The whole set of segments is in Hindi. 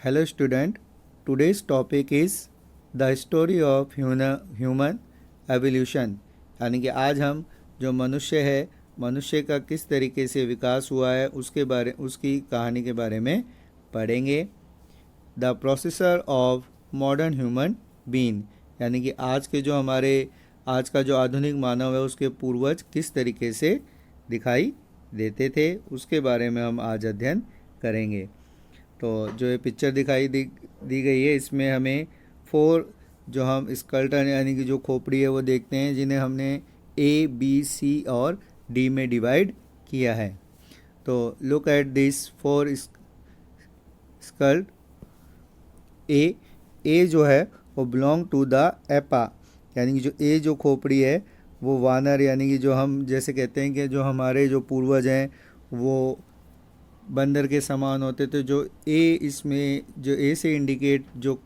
Hello student, today's topic is the story of human evolution। यानी कि आज हम जो मनुष्य है, मनुष्य का किस तरीके से विकास हुआ है उसकी कहानी के बारे में पढ़ेंगे। The processor of modern human being, यानी कि आज का जो आधुनिक मानव है उसके पूर्वज किस तरीके से दिखाई देते थे, उसके बारे में हम आज अध्ययन करेंगे। तो जो ये पिक्चर दी गई है, इसमें हमें 4 जो हम स्कल्टन यानी कि जो खोपड़ी है वो देखते हैं, जिन्हें हमने A, B, C और D में डिवाइड किया है। तो लुक एट दिस 4 स्कल्ट। ए जो है वो बिलोंग टू द एपा, यानी कि जो ए जो खोपड़ी है वो वानर, यानी कि जो हम जैसे कहते हैं कि जो हमारे जो पूर्वज हैं वो बंदर के समान होते थे। जो ए से इंडिकेट जो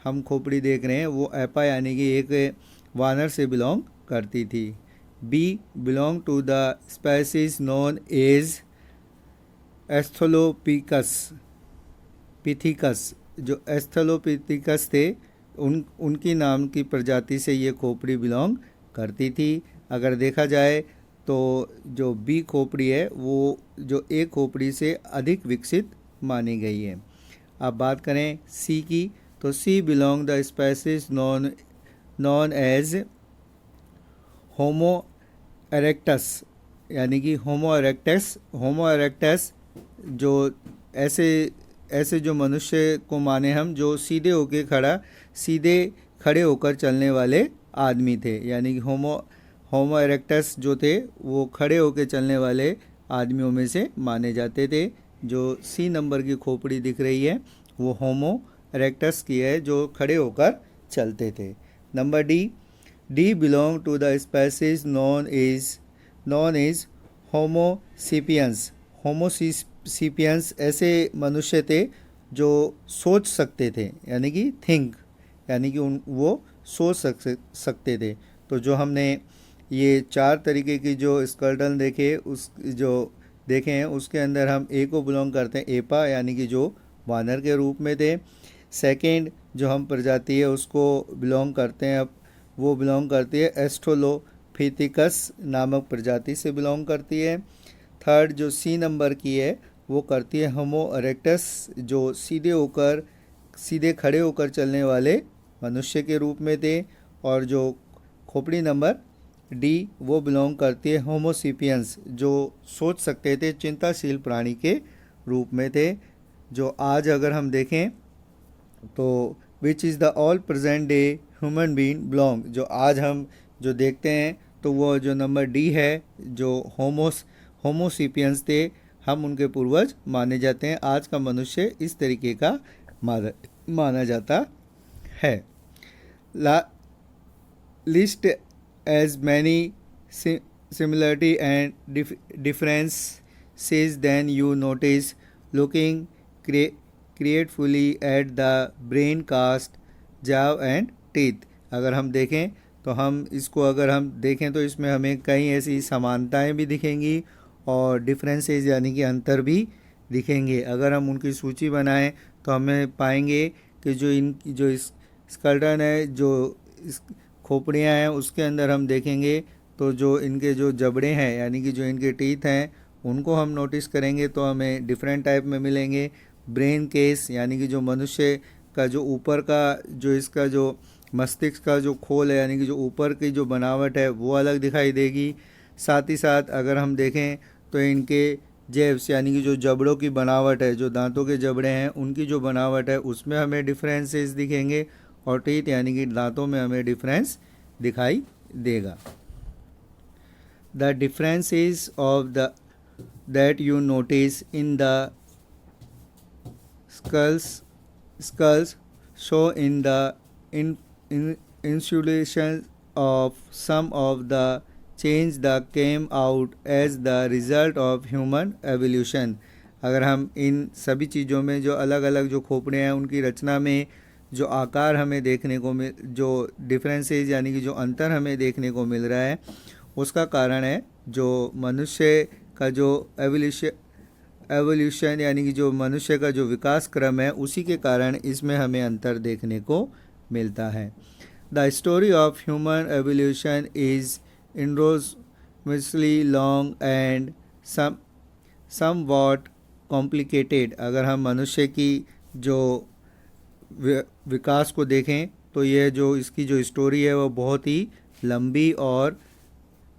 हम खोपड़ी देख रहे हैं वो एपा यानी कि एक वानर से बिलोंग करती थी। B belong to the species known as Australopithecus. जो एस्थोलोपिथिकस थे उनकी नाम की प्रजाति से ये खोपड़ी बिलोंग करती थी। अगर देखा जाए तो जो बी खोपड़ी है वो जो ए खोपड़ी से अधिक विकसित मानी गई है। अब बात करें सी की, तो C belong the species known as Homo erectus, यानी कि होमो इरेक्टस जो ऐसे जो मनुष्य को माने हम, जो सीधे खड़े होकर चलने वाले आदमी थे, यानी कि होमो इरेक्टस जो थे वो खड़े होकर चलने वाले आदमियों में से माने जाते थे। जो सी नंबर की खोपड़ी दिख रही है वो होमो इरेक्टस की है, जो खड़े होकर चलते थे। Number D belong to the species known as Homo sapiens ऐसे मनुष्य थे जो सोच सकते थे, यानी कि थिंक, यानी कि वो सोच सकते थे। तो जो हमने ये 4 तरीके की जो स्कल्टन देखे हैं उसके अंदर हम ए को बिलोंग करते हैं एपा, यानी कि जो वानर के रूप में थे। सेकंड जो हम प्रजाति है उसको बिलोंग करते हैं, वो बिलोंग करती है एस्ट्रोलोपिथिकस नामक प्रजाति से बिलोंग करती है। थर्ड जो सी नंबर की है वो करती है होमो इरेक्टस, जो सीधे खड़े होकर चलने वाले मनुष्य के रूप में थे। और जो खोपड़ी नंबर डी वो बिलोंग करती है होमोसिपियंस, जो सोच सकते थे, चिंताशील प्राणी के रूप में थे। जो आज अगर हम देखें तो which is the all present day human being belong, जो आज हम जो देखते हैं तो वो जो नंबर डी है, जो होमोसिपियंस थे, हम उनके पूर्वज माने जाते हैं। आज का मनुष्य इस तरीके का माना जाता है। List as many similarity and differences than you notice looking creatively at the brain, cast, jaw and teeth। अगर हम देखें तो अगर हम देखें तो इसमें हमें कई ऐसी समानताएं भी दिखेंगी और डिफरेंसेस यानी कि अंतर भी दिखेंगे। अगर हम उनकी सूची बनाएं तो हमें पाएंगे कि जो इस स्कल्टन है, जो खोपड़ियाँ हैं, उसके अंदर हम देखेंगे तो जो इनके जो जबड़े हैं यानी कि जो इनके टीथ हैं उनको हम नोटिस करेंगे तो हमें डिफरेंट टाइप में मिलेंगे। ब्रेन केस यानी कि जो मनुष्य का जो ऊपर का जो इसका जो मस्तिष्क का जो खोल है, यानी कि जो ऊपर की जो बनावट है वो अलग दिखाई देगी। साथ ही साथ अगर हम देखें तो इनके जेब्स यानी कि जो जबड़ों की बनावट है, जो दांतों के जबड़े हैं उनकी जो बनावट है उसमें हमें डिफरेंसेस दिखेंगे। और टीथ यानी कि दांतों में हमें डिफरेंस दिखाई देगा। The differences of that you notice in the skulls show in the insulation of some of the change the came out as the result of human evolution. अगर हम इन सभी चीज़ों में जो अलग अलग जो खोपड़ियाँ हैं उनकी रचना में जो आकार हमें देखने को जो डिफरेंसेस यानी कि जो अंतर हमें देखने को मिल रहा है, उसका कारण है जो मनुष्य का जो एवोल्यूशन यानी कि जो मनुष्य का जो विकास क्रम है उसी के कारण इसमें हमें अंतर देखने को मिलता है। The story of human evolution is enormously long and somewhat complicated. अगर हम मनुष्य की जो विकास को देखें तो यह जो इसकी जो स्टोरी है वो बहुत ही लंबी और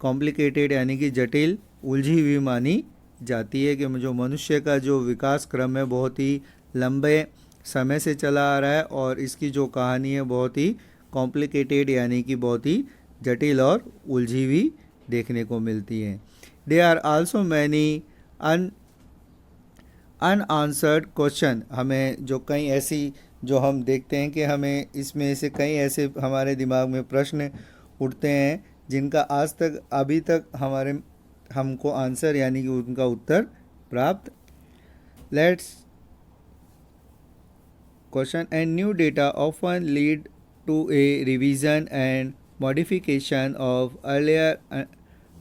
कॉम्प्लिकेटेड यानी कि जटिल उलझी हुई मानी जाती है कि जो मनुष्य का जो विकास क्रम है बहुत ही लंबे समय से चला आ रहा है और इसकी जो कहानी है बहुत ही कॉम्प्लिकेटेड यानी कि बहुत ही जटिल और उलझी हुई देखने को मिलती है। They are also many unanswered question. हमें जो कई ऐसी जो हम देखते हैं कि हमें इसमें से कई ऐसे हमारे दिमाग में प्रश्न उठते हैं जिनका आज तक अभी तक हमको आंसर यानी कि उनका उत्तर प्राप्त। Let's question and new data often lead to a revision and modification of earlier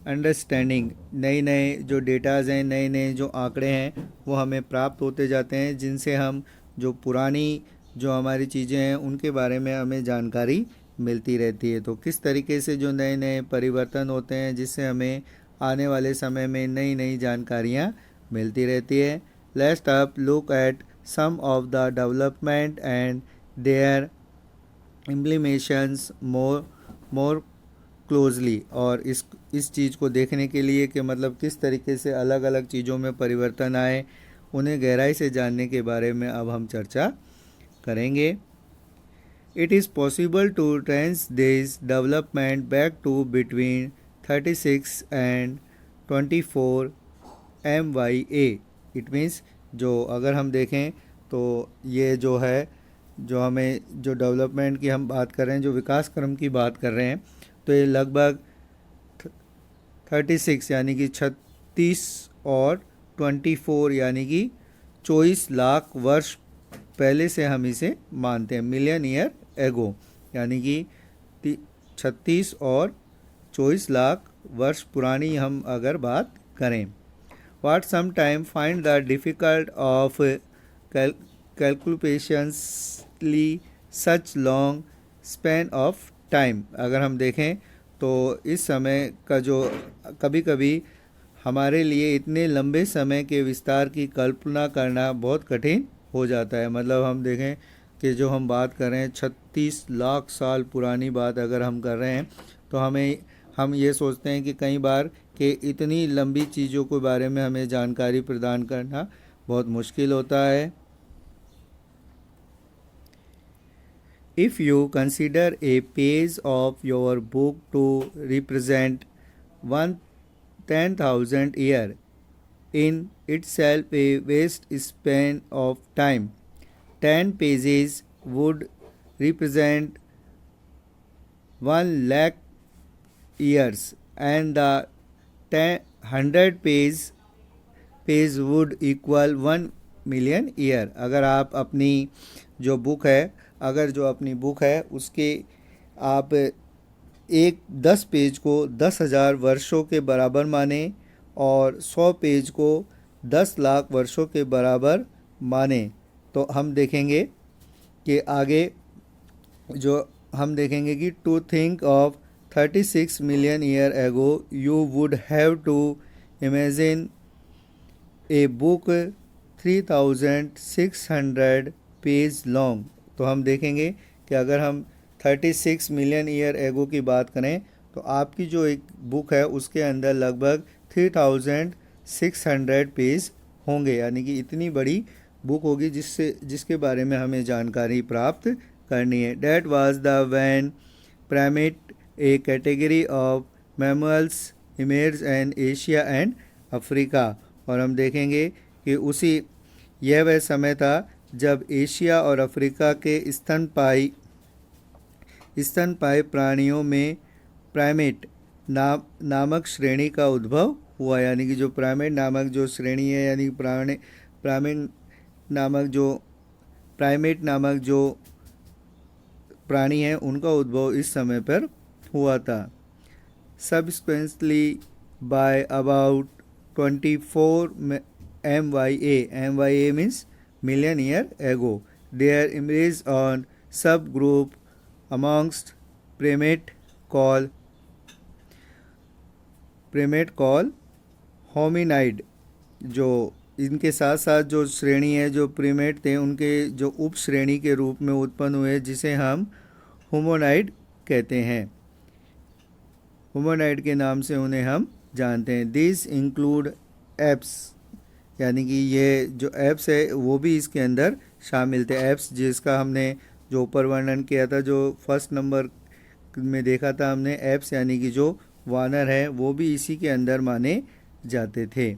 understanding. नए नए जो डेटाज हैं, नए नए जो आंकड़े हैं वो हमें प्राप्त होते जाते हैं जिनसे हम जो पुरानी जो हमारी चीज़ें हैं उनके बारे में हमें जानकारी मिलती रहती है। तो किस तरीके से जो नए नए परिवर्तन होते हैं जिससे हमें आने वाले समय में नई नई जानकारियाँ मिलती रहती है। Let's up look at some of the development and their implications more closely. और इस चीज़ को देखने के लिए कि मतलब किस तरीके से अलग अलग चीज़ों में परिवर्तन आए उन्हें गहराई से जानने के बारे में अब हम चर्चा करेंगे। It is possible to trace this development back to between 36 and 24 MYA. It means जो अगर हम देखें तो ये जो है जो हमें जो डेवलपमेंट की हम बात कर रहे हैं, जो विकास क्रम की बात कर रहे हैं, तो ये लगभग 36 यानी कि 36 और 24 यानी कि 24 लाख वर्ष पहले से हम इसे मानते हैं, मिलियन ईयर एगो, यानी कि 36 और 24 लाख वर्ष पुरानी हम अगर बात करें। What sometime find the difficult of calculationly such long span of time। अगर हम देखें तो इस समय का जो कभी कभी हमारे लिए इतने लंबे समय के विस्तार की कल्पना करना बहुत कठिन हो जाता है। मतलब हम देखें कि जो हम बात कर रहे हैं 36 लाख साल पुरानी बात अगर हम कर रहे हैं तो हम ये सोचते हैं कि कई बार कि इतनी लंबी चीज़ों के बारे में हमें जानकारी प्रदान करना बहुत मुश्किल होता है। If you consider a page of your book to represent 10,000 year, in itself a vast span of time, 10 pages would represent 1 lakh years and the 100 page would equal 1 million year। अगर आप अपनी जो बुक है उसके आप 10 पेज को 10,000 वर्षों के बराबर माने और 100 पेज को 10 लाख वर्षों के बराबर माने तो हम देखेंगे कि आगे जो हम देखेंगे कि to think of 36 million year ago you would have to imagine a book 3600 page long. तो हम देखेंगे कि अगर हम 36 मिलियन ईयर एगो की बात करें तो आपकी जो एक बुक है उसके अंदर लगभग 3600 पेज होंगे, यानी कि इतनी बड़ी बुक होगी जिसके बारे में हमें जानकारी प्राप्त करनी है। That was the when primate, a category of mammals, emerged in Asia and Africa। और हम देखेंगे कि यह वह समय था जब एशिया और अफ्रीका के स्तनपायी प्राणियों में प्राइमेट नामक श्रेणी का उद्भव हुआ। यानी कि जो प्राइमेट नामक जो श्रेणी है यानी प्राइमेट नामक जो प्राणी हैं उनका उद्भव इस समय पर हुआ था। Subsequently by about 24 MYA means million year ago. There emerged on subgroup amongst primate called होमिनाइड। जो इनके साथ साथ जो श्रेणी है, जो प्रीमेट थे उनके जो उप श्रेणी के रूप में उत्पन्न हुए, जिसे हम होमोनाइड कहते हैं। होमोनाइड के नाम से उन्हें हम जानते हैं। दिस इंक्लूड एप्स, यानी कि ये जो एप्स है वो भी इसके अंदर शामिल थे। एप्स जिसका हमने जो ऊपर वर्णन किया था, जो फर्स्ट नंबर में देखा था हमने, एप्स यानी कि जो वानर है वो भी इसी के अंदर माने जाते थे।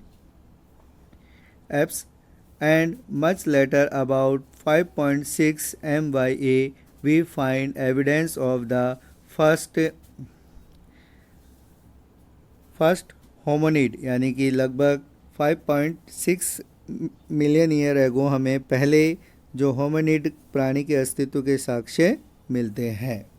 Apes and much later about 5.6 MYA we find evidence of the first hominid, यानी कि लगभग 5.6 मिलियन ईयर एगो हमें पहले जो होमोनिड प्राणी के अस्तित्व के साक्ष्य मिलते हैं।